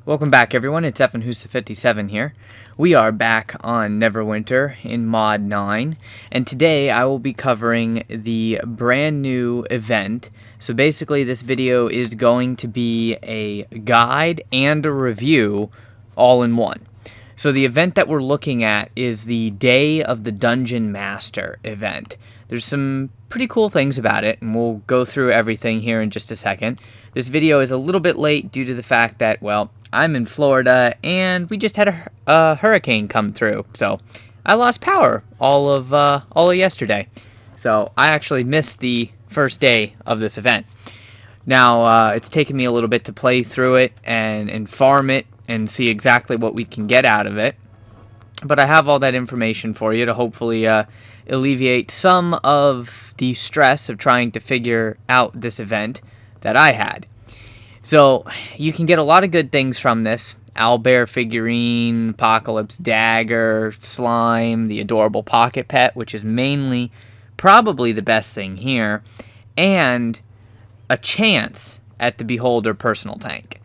Welcome back, everyone. It's FNHusa57 here. We are back on Neverwinter in Mod 9, and today I will be covering the brand new event. So basically, this video is going to be a guide and a review all in one. So the event that we're looking at is the Day of the Dungeon Master event. There's some pretty cool things about it, and we'll go through everything here in just a second. This video is a little bit late due to the fact that, well, I'm in Florida, and we just had a hurricane come through, so I lost power all of yesterday. So I actually missed the first day of this event. Now, it's taken me a little bit to play through it and farm it and see exactly what we can get out of it. But I have all that information for you to hopefully alleviate some of the stress of trying to figure out this event that I had. So you can get a lot of good things from this. Owlbear figurine, Apocalypse dagger, slime, the adorable pocket pet, which is mainly probably the best thing here, and a chance at the Beholder personal tank,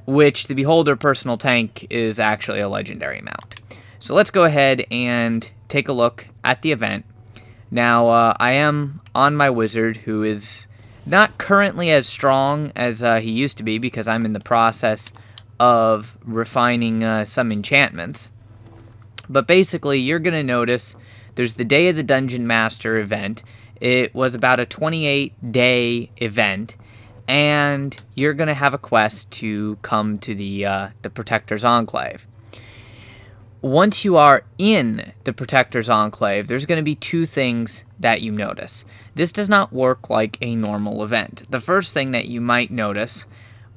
which the Beholder personal tank is actually a legendary mount. So let's go ahead and take a look at the event. Now, I am on my wizard, who is not currently as strong as he used to be because I'm in the process of refining some enchantments. But basically, you're going to notice there's the Day of the Dungeon Master event. It was about a 28-day event, and you're going to have a quest to come to the Protector's Enclave. Once you are in the Protector's Enclave, there's going to be two things that you notice. This does not work like a normal event. The first thing that you might notice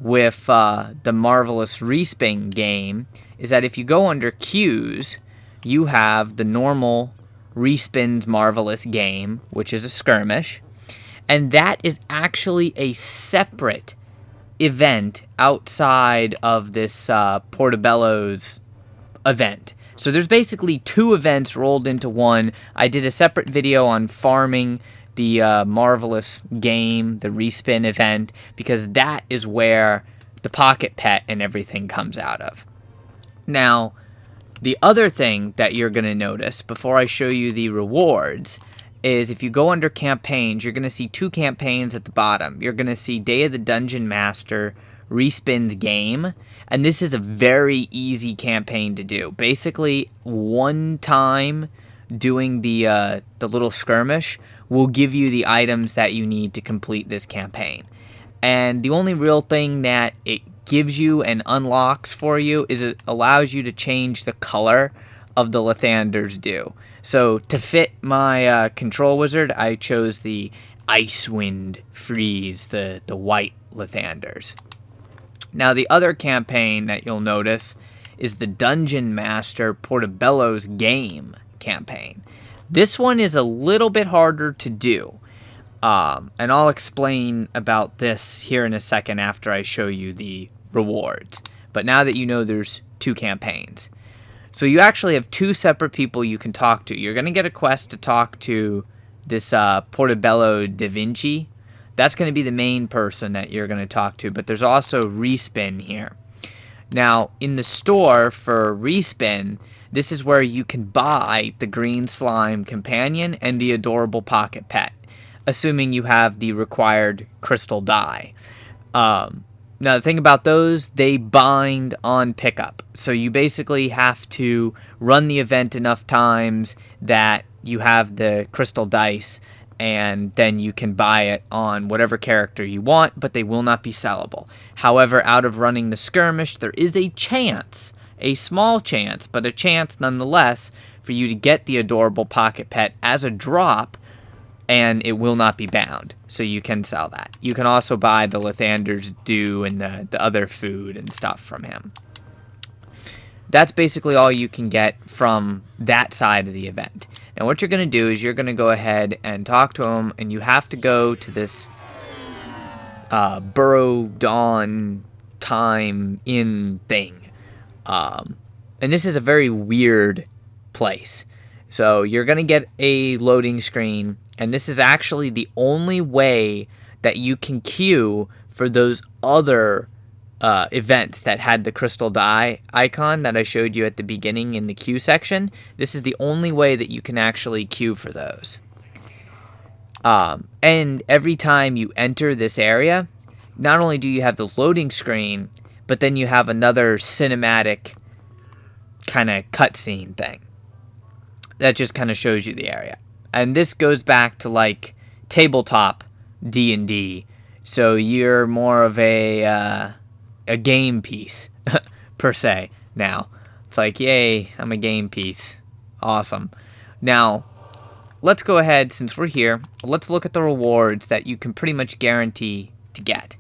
with the Marvelous Respin game is that if you go under Q's, you have the normal Respin's Marvelous game, which is a skirmish, and that is actually a separate event outside of this Portobello's event. So there's basically two events rolled into one. I did a separate video on farming the Marvelous game, the Respin event, because that is where the pocket pet and everything comes out of. Now, the other thing that you're going to notice before I show you the rewards is if you go under campaigns, you're going to see two campaigns at the bottom. You're going to see Day of the Dungeon Master, Respin's game, and this is a very easy campaign to do. Basically, one time doing the little skirmish will give you the items that you need to complete this campaign. And the only real thing that it gives you and unlocks for you is it allows you to change the color of the Lathander's dew. So to fit my control wizard, I chose the Icewind Freeze, the white Lathanders. Now, the other campaign that you'll notice is the Dungeon Master Portobello's game campaign. This one is a little bit harder to do, and I'll explain about this here in a second after I show you the rewards. But now that you know there's two campaigns. So you actually have two separate people you can talk to. You're going to get a quest to talk to this Portobello Da Vinci. That's going to be the main person that you're going to talk to, but there's also Respin here. Now, in the store for Respin, this is where you can buy the green slime companion and the adorable pocket pet, assuming you have the required crystal dye. Now, the thing about those, they bind on pickup. So you basically have to run the event enough times that you have the crystal dice, and then you can buy it on whatever character you want, but they will not be sellable. However, out of running the skirmish, there is a chance, a small chance, but a chance nonetheless, for you to get the adorable pocket pet as a drop, and it will not be bound, so you can sell that. You can also buy the Lathander's dew and the other food and stuff from him. That's basically all you can get from that side of the event. Now, what you're going to do is you're going to go ahead and talk to him, and you have to go to this Burrow Dawn Time Inn thing. And this is a very weird place. So you're going to get a loading screen, and this is actually the only way that you can queue for those other events that had the crystal die icon that I showed you at the beginning in the queue section. This is the only way that you can actually queue for those. And every time you enter this area, not only do you have the loading screen, but then you have another cinematic kind of cutscene thing that just kind of shows you the area. And this goes back to like tabletop D&D, so you're more of a game piece per se. Now it's like, yay, I'm a game piece, awesome. Now let's go ahead, since we're here, let's look at the rewards that you can pretty much guarantee to get.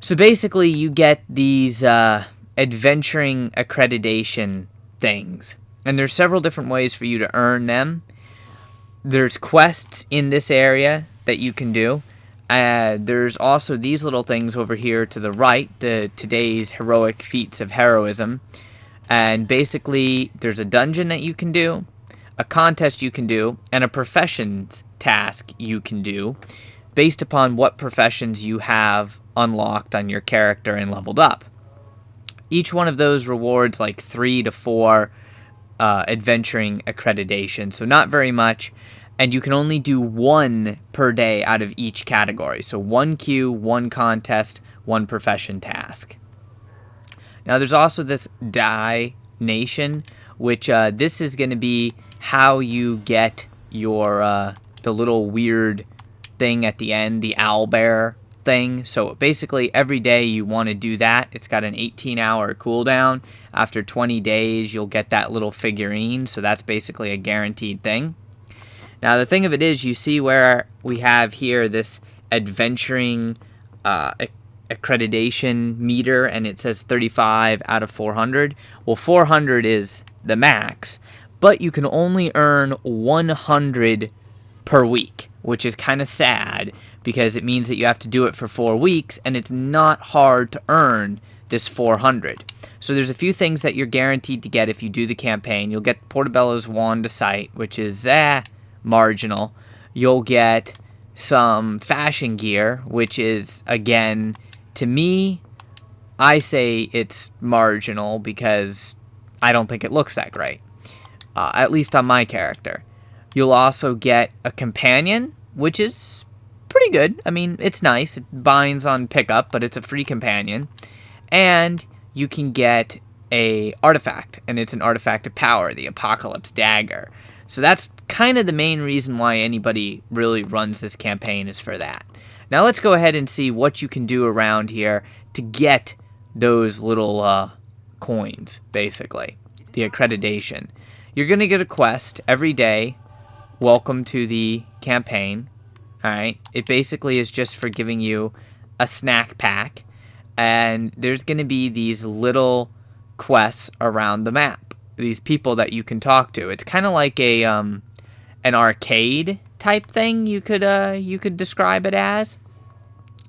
So basically you get these adventuring accreditation things, and there's several different ways for you to earn them. There's quests in this area that you can do. There's also these little things over here to the right, today's heroic feats of heroism. And basically there's a dungeon that you can do, a contest you can do, and a professions task you can do based upon what professions you have unlocked on your character and leveled up. Each one of those rewards like 3 to 4 adventuring accreditation, so not very much, and you can only do 1 per day out of each category. So 1 queue, 1 contest, 1 profession task. Now there's also this die nation, which this is going to be how you get your the little weird thing at the end, the owlbear thing. So basically every day you want to do that. It's got an 18-hour cooldown. After 20 days you'll get that little figurine, so that's basically a guaranteed thing. Now the thing of it is, you see where we have here this adventuring accreditation meter, and it says 35 out of 400. Well, 400 is the max, but you can only earn 100 per week, which is kind of sad because it means that you have to do it for 4 weeks, and it's not hard to earn this 400. So there's a few things that you're guaranteed to get if you do the campaign. You'll get Portobello's Wand to Sight, which is marginal. You'll get some fashion gear, which is, again, to me, I say it's marginal because I don't think it looks that great, at least on my character. You'll also get a companion, which is pretty good. I mean, it's nice. It binds on pickup, but it's a free companion. And you can get a artifact, and it's an artifact of power, the Apocalypse Dagger. So that's kind of the main reason why anybody really runs this campaign, is for that. Now let's go ahead and see what you can do around here to get those little coins, basically, the accreditation. You're going to get a quest every day. Welcome to the campaign. Alright, it basically is just for giving you a snack pack, and there's going to be these little quests around the map, these people that you can talk to. It's kind of like a an arcade type thing, you could describe it as.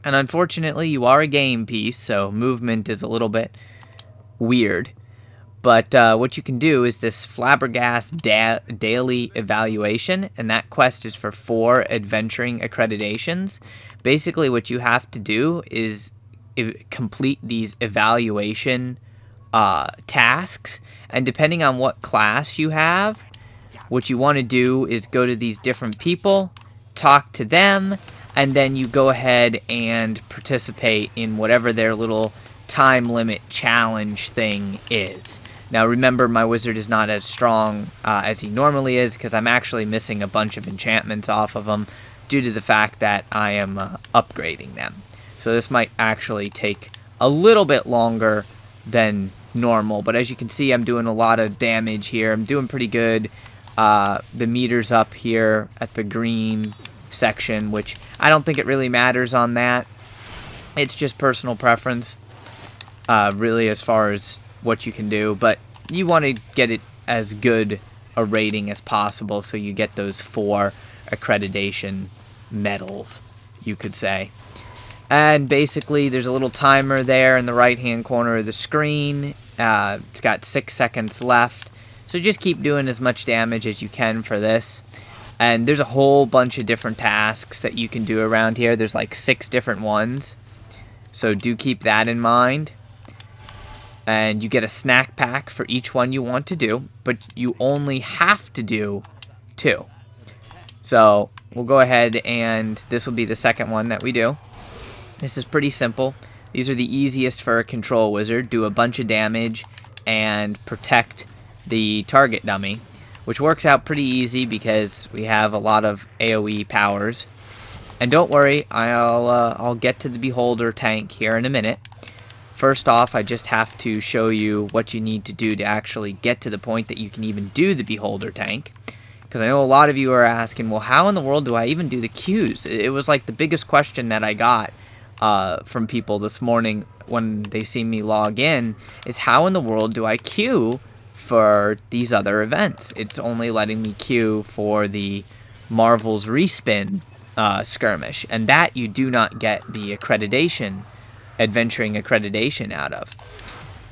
And unfortunately, you are a game piece, so movement is a little bit weird. But what you can do is this Flabbergast daily evaluation, and that quest is for 4 adventuring accreditations. Basically, what you have to do is complete these evaluation tasks, and depending on what class you have, what you want to do is go to these different people, talk to them, and then you go ahead and participate in whatever their little time limit challenge thing is. Now remember, my wizard is not as strong as he normally is, because I'm actually missing a bunch of enchantments off of him due to the fact that I am upgrading them. So this might actually take a little bit longer than normal, but as you can see, I'm doing a lot of damage here. I'm doing pretty good. The meter's up here at the green section, which I don't think it really matters on that. It's just personal preference, really, as far as what you can do, but you want to get it as good a rating as possible so you get those 4 accreditation medals, you could say. And basically there's a little timer there in the right hand corner of the screen. It's got 6 seconds left, so just keep doing as much damage as you can for this. And there's a whole bunch of different tasks that you can do around here. There's like 6 different ones. So do keep that in mind. And you get a snack pack for each one you want to do, but you only have to do 2. So we'll go ahead and this will be the second one that we do. This is pretty simple. These are the easiest for a control wizard. Do a bunch of damage and protect the target dummy, which works out pretty easy because we have a lot of AoE powers. And don't worry, I'll get to the beholder tank here in a minute. First off, I just have to show you what you need to do to actually get to the point that you can even do the beholder tank. Because I know a lot of you are asking, well, how in the world do I even do the queues? It was like the biggest question that I got from people this morning when they see me log in, is how in the world do I queue for these other events? It's only letting me queue for the Marvel's respin skirmish, and that you do not get the accreditation, adventuring accreditation out of.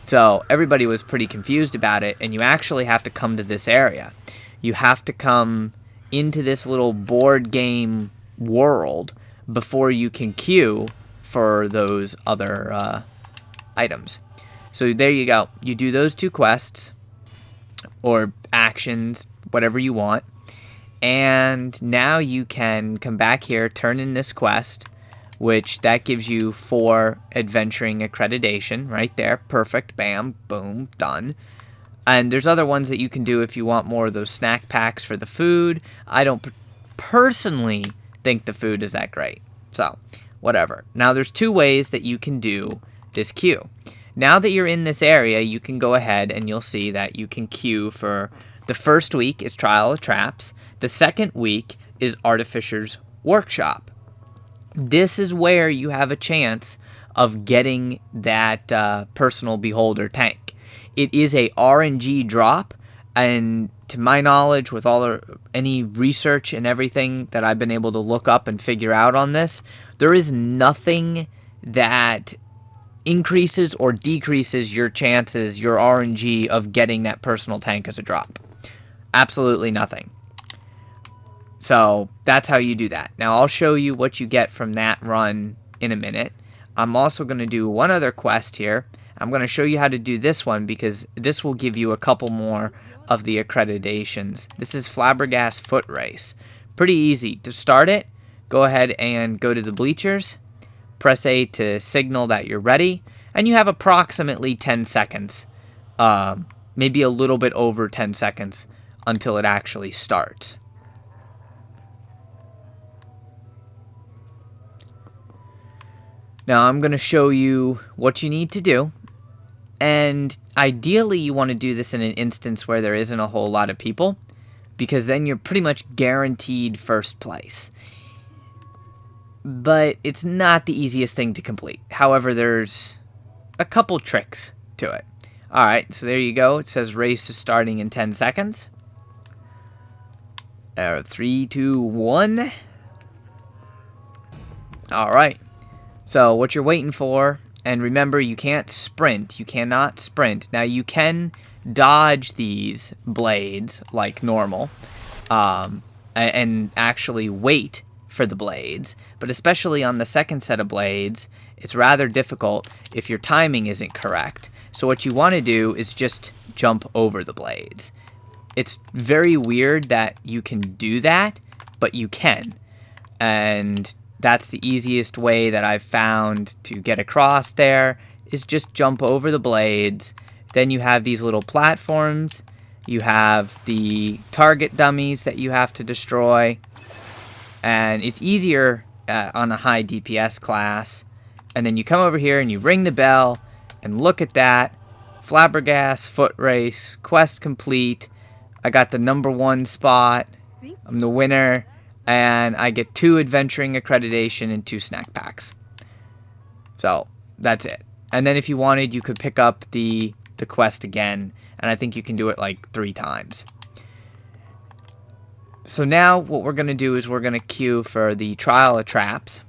So everybody was pretty confused about it, and you actually have to come to this area. You have to come into this little board game world before you can queue for those other items. So there you go. You do those 2 quests, or actions, whatever you want, and now you can come back here, turn in this quest, which that gives you 4 adventuring accreditation right there. Perfect. Bam. Boom. Done. And there's other ones that you can do if you want more of those snack packs for the food. I don't personally think the food is that great. So, whatever. Now, there's 2 ways that you can do this queue. Now that you're in this area, you can go ahead and you'll see that you can queue for the first week is Trial of Traps. The second week is Artificer's Workshop. This is where you have a chance of getting that personal beholder tank. It is a RNG drop, and to my knowledge, with any research and everything that I've been able to look up and figure out on this, there is nothing that increases or decreases your chances, your RNG, of getting that personal tank as a drop. Absolutely nothing. So that's how you do that. Now I'll show you what you get from that run in a minute. I'm also going to do one other quest here. I'm going to show you how to do this one because this will give you a couple more of the accreditations. This is Flabbergast Foot Race. Pretty easy. To start it, go ahead and go to the bleachers. Press A to signal that you're ready. And you have approximately 10 seconds. Maybe a little bit over 10 seconds until it actually starts. Now I'm going to show you what you need to do. And ideally you want to do this in an instance where there isn't a whole lot of people, because then you're pretty much guaranteed first place. But it's not the easiest thing to complete. However, there's a couple tricks to it. Alright, so there you go. It says race is starting in 10 seconds. 3, 2, 1. Alright. So what you're waiting for, and remember you can't sprint. You cannot sprint. Now you can dodge these blades like normal, and actually wait for the blades. But especially on the second set of blades, it's rather difficult if your timing isn't correct. So what you want to do is just jump over the blades. It's very weird that you can do that, but you can. And that's the easiest way that I've found to get across there, is just jump over the blades. Then you have these little platforms. You have the target dummies that you have to destroy. And it's easier on a high DPS class. And then you come over here and you ring the bell. And look at that. Flabbergast Foot Race. Quest complete. I got the #1 spot. I'm the winner. And I get 2 adventuring accreditation and 2 snack packs. So that's it. And then if you wanted, you could pick up the quest again. And I think you can do it like 3 times. So now what we're going to do is we're going to queue for the Trial of Traps.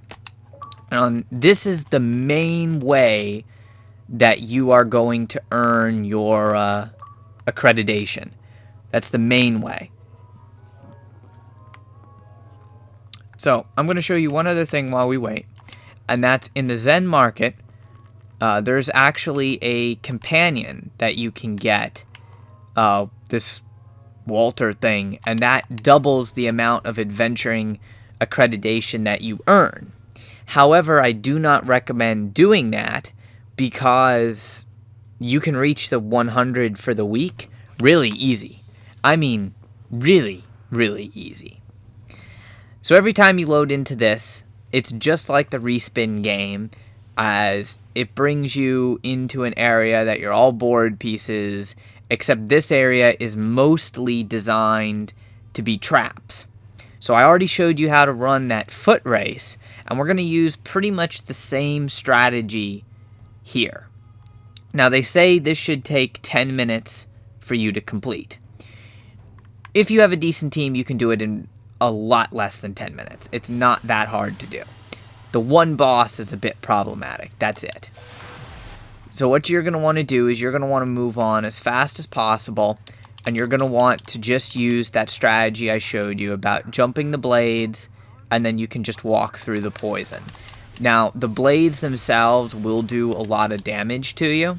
And this is the main way that you are going to earn your accreditation. That's the main way. So I'm going to show you one other thing while we wait. And that's in the Zen Market, there's actually a companion that you can get, this Walter thing, and that doubles the amount of adventuring accreditation that you earn. However, I do not recommend doing that because you can reach the 100 for the week really easy. I mean, really, really easy. So every time you load into this, it's just like the respin game, as it brings you into an area that you're all board pieces, except this area is mostly designed to be traps. So I already showed you how to run that foot race, and we're going to use pretty much the same strategy here. Now they say this should take 10 minutes for you to complete. If you have a decent team, you can do it in a lot less than 10 minutes. It's not that hard to do. The one boss is a bit problematic. That's it. So what you're going to want to do is you're going to want to move on as fast as possible, and you're going to want to just use that strategy I showed you about jumping the blades, and then you can just walk through the poison. Now, the blades themselves will do a lot of damage to you,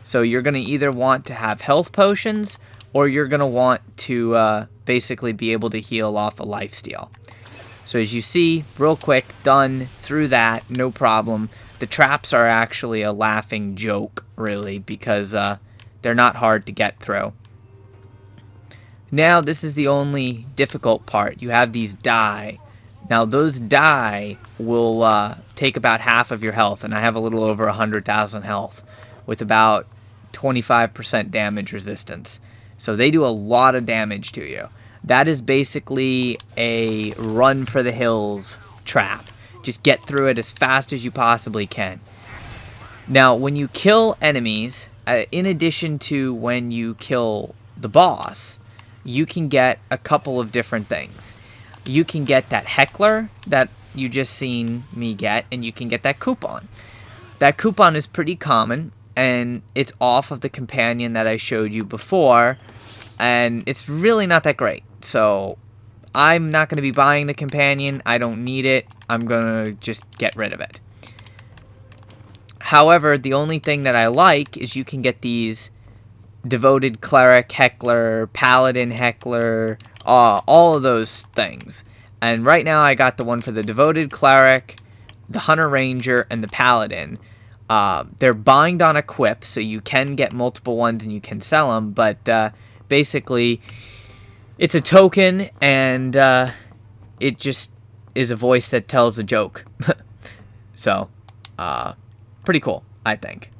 so you're going to either want to have health potions, or you're going to want to basically be able to heal off a lifesteal. So as you see, real quick, done through that, no problem. The traps are actually a laughing joke, really, because they're not hard to get through. Now, this is the only difficult part. You have these die. Now, those die will take about half of your health, and I have a little over 100,000 health with about 25% damage resistance. So they do a lot of damage to you. That is basically a run for the hills trap. Just get through it as fast as you possibly can. Now, when you kill enemies, in addition to when you kill the boss, you can get a couple of different things. You can get that heckler that you just seen me get, and you can get that coupon. That coupon is pretty common, and it's off of the companion that I showed you before, and it's really not that great. So I'm not going to be buying the companion. I don't need it. I'm going to just get rid of it. However, the only thing that I like is you can get these devoted cleric heckler, paladin heckler, all of those things. And right now I got the one for the devoted cleric, the hunter ranger, and the paladin. They're bind on equip, so you can get multiple ones and you can sell them, but basically it's a token, and it just is a voice that tells a joke. So, pretty cool, I think.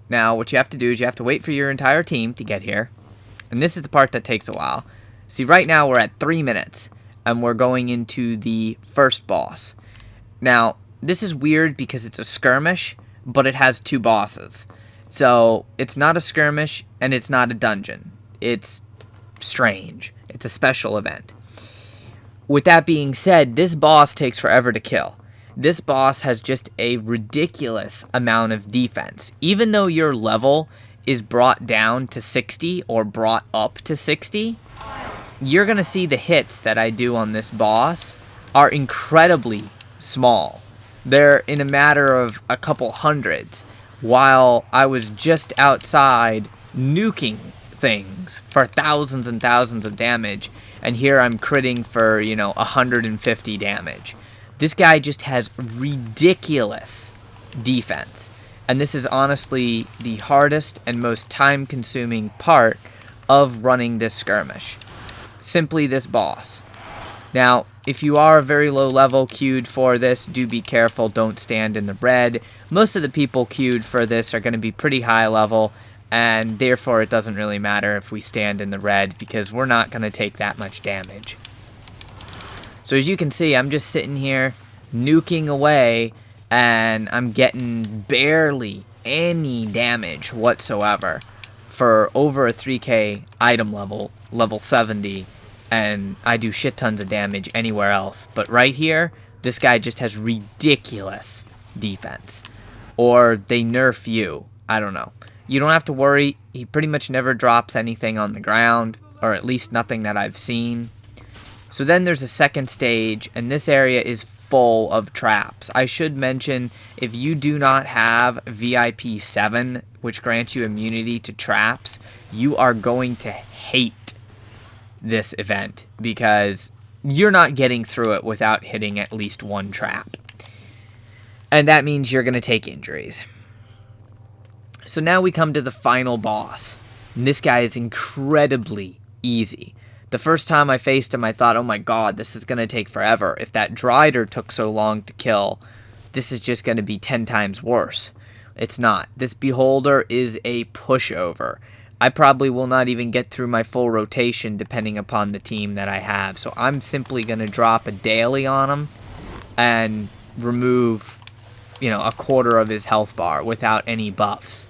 Now, what you have to do is you have to wait for your entire team to get here. And this is the part that takes a while. See, right now we're at 3 minutes, and we're going into the first boss. Now, this is weird because it's a skirmish, but it has 2 bosses. So, it's not a skirmish, and it's not a dungeon. It's strange. It's a special event. With that being said, this boss takes forever to kill. This boss has just a ridiculous amount of defense. Even though your level is brought down to 60 or brought up to 60, you're going to see the hits that I do on this boss are incredibly small. They're in a matter of a couple hundreds, while I was just outside nuking things for thousands and thousands of damage, and here I'm critting for, 150 damage. This guy just has ridiculous defense, and this is honestly the hardest and most time-consuming part of running this skirmish. Simply this boss. Now, if you are very low level queued for this, do be careful, don't stand in the red. Most of the people queued for this are going to be pretty high level, and therefore it doesn't really matter if we stand in the red because we're not going to take that much damage. So as you can see, I'm just sitting here nuking away, and I'm getting barely any damage whatsoever for over a 3k item level 70, and I do shit tons of damage anywhere else. But right here, this guy just has ridiculous defense. Or they nerf you. I don't know. You don't have to worry. He pretty much never drops anything on the ground, or at least nothing that I've seen. So then there's a second stage, and this area is full of traps. I should mention, if you do not have VIP 7, which grants you immunity to traps, you are going to hate this event because you're not getting through it without hitting at least one trap. And that means you're going to take injuries. So now we come to the final boss. And this guy is incredibly easy. The first time I faced him, I thought, oh my god, this is going to take forever. If that Drider took so long to kill, this is just going to be 10 times worse. It's not. This Beholder is a pushover. I probably will not even get through my full rotation depending upon the team that I have. So I'm simply going to drop a daily on him and remove, a quarter of his health bar without any buffs.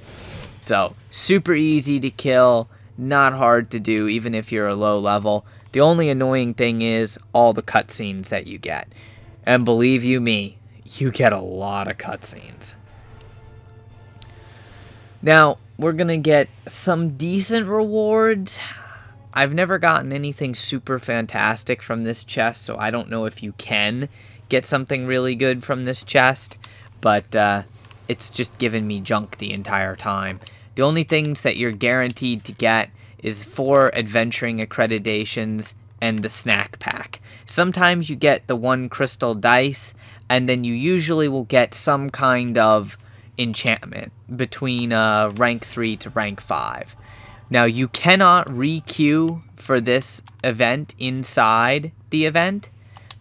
So super easy to kill, not hard to do even if you're a low level. The only annoying thing is all the cutscenes that you get. And believe you me, you get a lot of cutscenes. Now, we're going to get some decent rewards. I've never gotten anything super fantastic from this chest, so I don't know if you can get something really good from this chest, but it's just given me junk the entire time. The only things that you're guaranteed to get is 4 adventuring accreditations and the snack pack. Sometimes you get the 1 crystal dice, and then you usually will get some kind of enchantment between rank 3 to rank 5. Now, you cannot re-queue for this event inside the event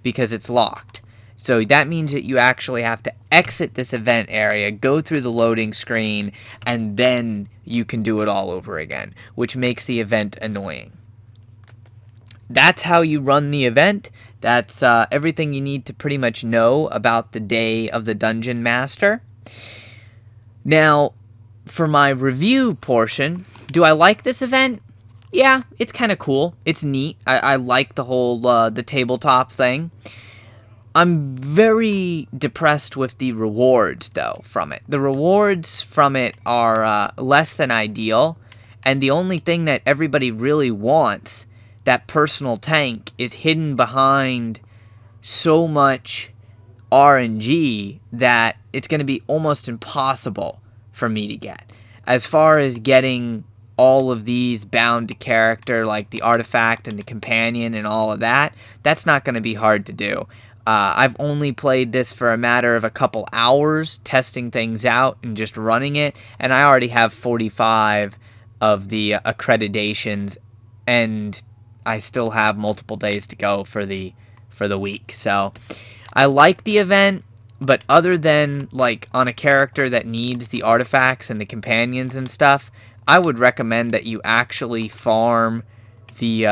because it's locked. So that means that you actually have to exit this event area, go through the loading screen, and then you can do it all over again, which makes the event annoying. That's how you run the event. That's everything you need to pretty much know about the Day of the Dungeon Master. Now, for my review portion, do I like this event? Yeah, it's kind of cool. It's neat. I like the whole the tabletop thing. I'm very depressed with the rewards, though, from it. The rewards from it are less than ideal, and the only thing that everybody really wants, that personal tank, is hidden behind so much RNG that it's going to be almost impossible for me to get. As far as getting all of these bound to character, like the artifact and the companion and all of that, that's not going to be hard to do. I've only played this for a matter of a couple hours, testing things out and just running it, and I already have 45 of the accreditations, and I still have multiple days to go for the week. So I like the event, but other than like on a character that needs the artifacts and the companions and stuff, I would recommend that you actually farm the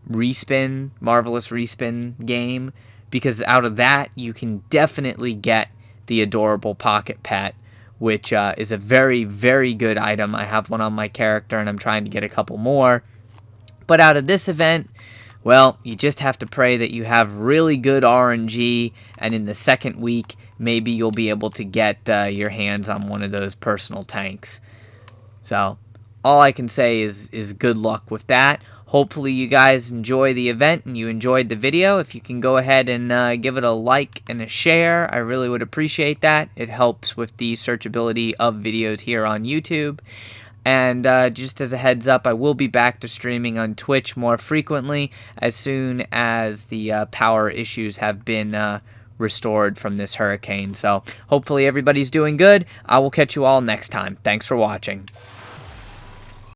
respin, Marvelous Respin game, because out of that, you can definitely get the adorable pocket pet, which is a very, very good item. I have one on my character, and I'm trying to get a couple more. But out of this event, well, you just have to pray that you have really good RNG, and in the second week, maybe you'll be able to get your hands on one of those personal tanks. So, all I can say is good luck with that. Hopefully you guys enjoy the event and you enjoyed the video. If you can go ahead and give it a like and a share, I really would appreciate that. It helps with the searchability of videos here on YouTube. And just as a heads up, I will be back to streaming on Twitch more frequently as soon as the power issues have been restored from this hurricane. So hopefully everybody's doing good. I will catch you all next time. Thanks for watching.